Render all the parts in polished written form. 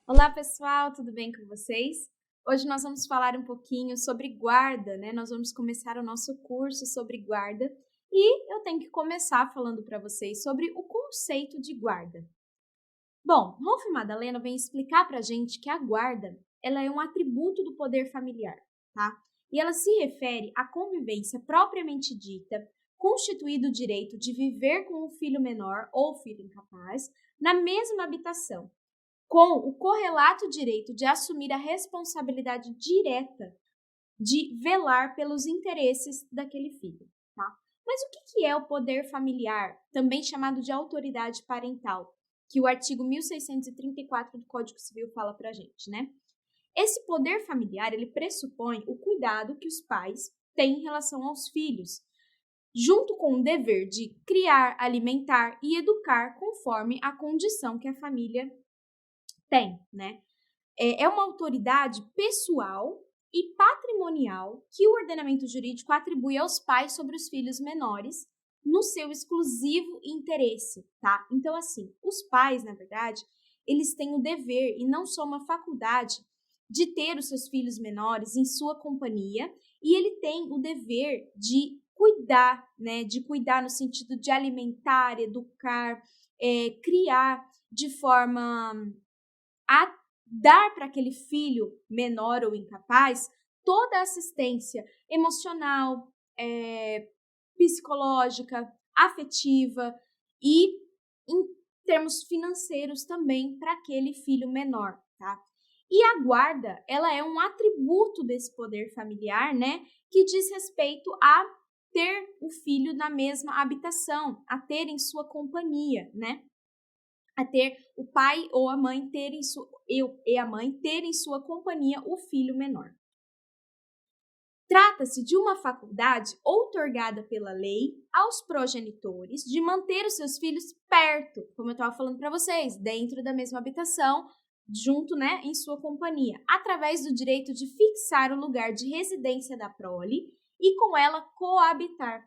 Olá, pessoal, tudo bem com vocês? Hoje nós vamos falar um pouquinho sobre guarda, né? Nós vamos começar o nosso curso sobre guarda e eu tenho que começar falando para vocês sobre o conceito de guarda. Bom, Rolf e Madalena vem explicar para a gente que a guarda ela é um atributo do poder familiar, tá? E ela se refere à convivência propriamente dita, constituído o direito de viver com o filho menor ou filho incapaz na mesma habitação com o correlato direito de assumir a responsabilidade direta de velar pelos interesses daquele filho, tá? Mas o que é o poder familiar, também chamado de autoridade parental, que o artigo 1634 do Código Civil fala pra gente, né? Esse poder familiar, ele pressupõe o cuidado que os pais têm em relação aos filhos, junto com o dever de criar, alimentar e educar conforme a condição que a família tem, né? É uma autoridade pessoal e patrimonial que o ordenamento jurídico atribui aos pais sobre os filhos menores no seu exclusivo interesse, tá? Então, assim, os pais, na verdade, eles têm o dever e não só uma faculdade de ter os seus filhos menores em sua companhia e ele tem o dever de cuidar, né? De cuidar no sentido de alimentar, educar, criar de forma a dar para aquele filho menor ou incapaz toda a assistência emocional, psicológica, afetiva e em termos financeiros também para aquele filho menor, tá? E a guarda, ela é um atributo desse poder familiar, né, que diz respeito a ter o filho na mesma habitação, a ter em sua companhia, né? A ter o pai ou a mãe terem a mãe terem sua companhia o filho menor. Trata-se de uma faculdade outorgada pela lei aos progenitores de manter os seus filhos perto, como eu estava falando para vocês, dentro da mesma habitação, junto, né, em sua companhia, através do direito de fixar o lugar de residência da prole e com ela coabitar,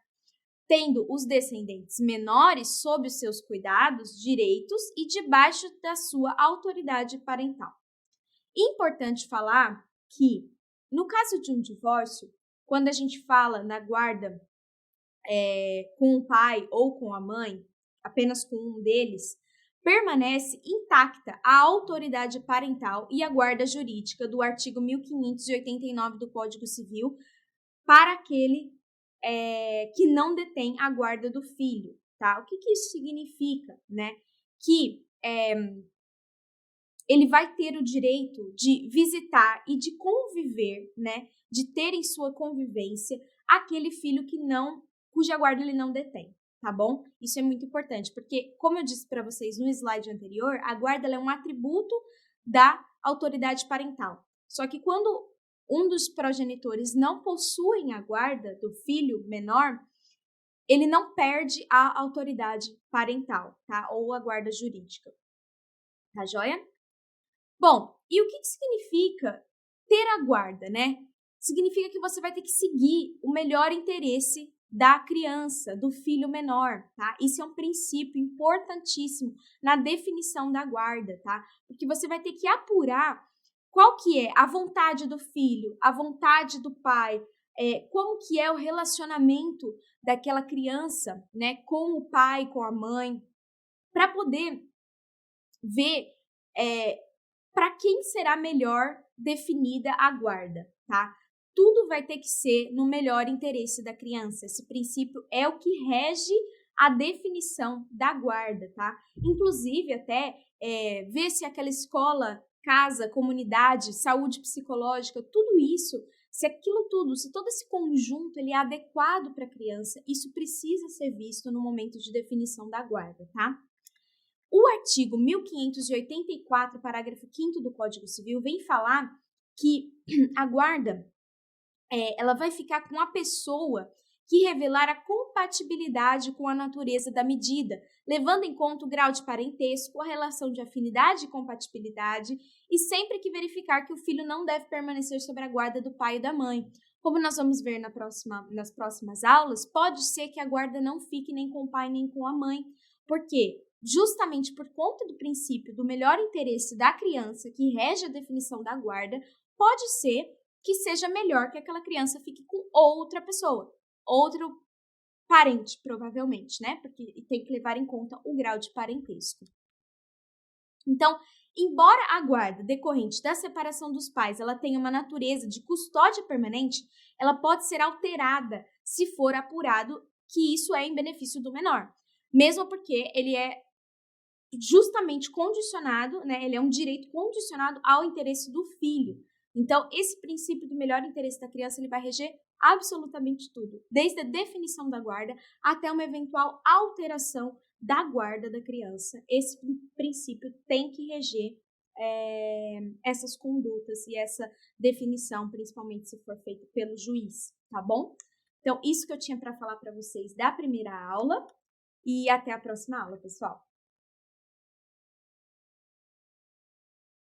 tendo os descendentes menores sob os seus cuidados, direitos e debaixo da sua autoridade parental. Importante falar que, no caso de um divórcio, quando a gente fala na guarda com o pai ou com a mãe, apenas com um deles, permanece intacta a autoridade parental e a guarda jurídica do artigo 1589 do Código Civil para aquele que não detém a guarda do filho, tá? O que isso significa, né? Que ele vai ter o direito de visitar e de conviver, né? De ter em sua convivência aquele filho cuja guarda ele não detém, tá bom? Isso é muito importante, porque, como eu disse para vocês no slide anterior, a guarda é um atributo da autoridade parental. Só que quando um dos progenitores não possuem a guarda do filho menor, ele não perde a autoridade parental, tá? Ou a guarda jurídica. Tá joia? Bom, e o que significa ter a guarda, né? Significa que você vai ter que seguir o melhor interesse da criança, do filho menor, tá? Isso é um princípio importantíssimo na definição da guarda, tá? Porque você vai ter que apurar qual que é a vontade do filho, a vontade do pai, como que é o relacionamento daquela criança, né, com o pai, com a mãe, para poder ver para quem será melhor definida a guarda, tá? Tudo vai ter que ser no melhor interesse da criança. Esse princípio é o que rege a definição da guarda, tá? Inclusive, até ver se aquela escola, casa, comunidade, saúde psicológica, tudo isso, se aquilo tudo, se todo esse conjunto ele é adequado para a criança, isso precisa ser visto no momento de definição da guarda, tá? O artigo 1584, parágrafo 5º do Código Civil, vem falar que a guarda ela vai ficar com a pessoa que revelar a compatibilidade com a natureza da medida, levando em conta o grau de parentesco, a relação de afinidade e compatibilidade, e sempre que verificar que o filho não deve permanecer sob a guarda do pai e da mãe. Como nós vamos ver nas próximas aulas, pode ser que a guarda não fique nem com o pai nem com a mãe. Por quê? justamente por conta do princípio do melhor interesse da criança, que rege a definição da guarda, pode ser que seja melhor que aquela criança fique com outra pessoa, outro parente, provavelmente, né? Porque tem que levar em conta o grau de parentesco. Então, embora a guarda decorrente da separação dos pais ela tenha uma natureza de custódia permanente, ela pode ser alterada se for apurado que isso é em benefício do menor. Mesmo porque ele é justamente condicionado, né? Ele é um direito condicionado ao interesse do filho. Então, esse princípio do melhor interesse da criança, ele vai reger absolutamente tudo, desde a definição da guarda até uma eventual alteração da guarda da criança. Esse princípio tem que reger essas condutas e essa definição, principalmente se for feita pelo juiz, tá bom? Então, isso que eu tinha para falar para vocês da primeira aula e até a próxima aula, pessoal.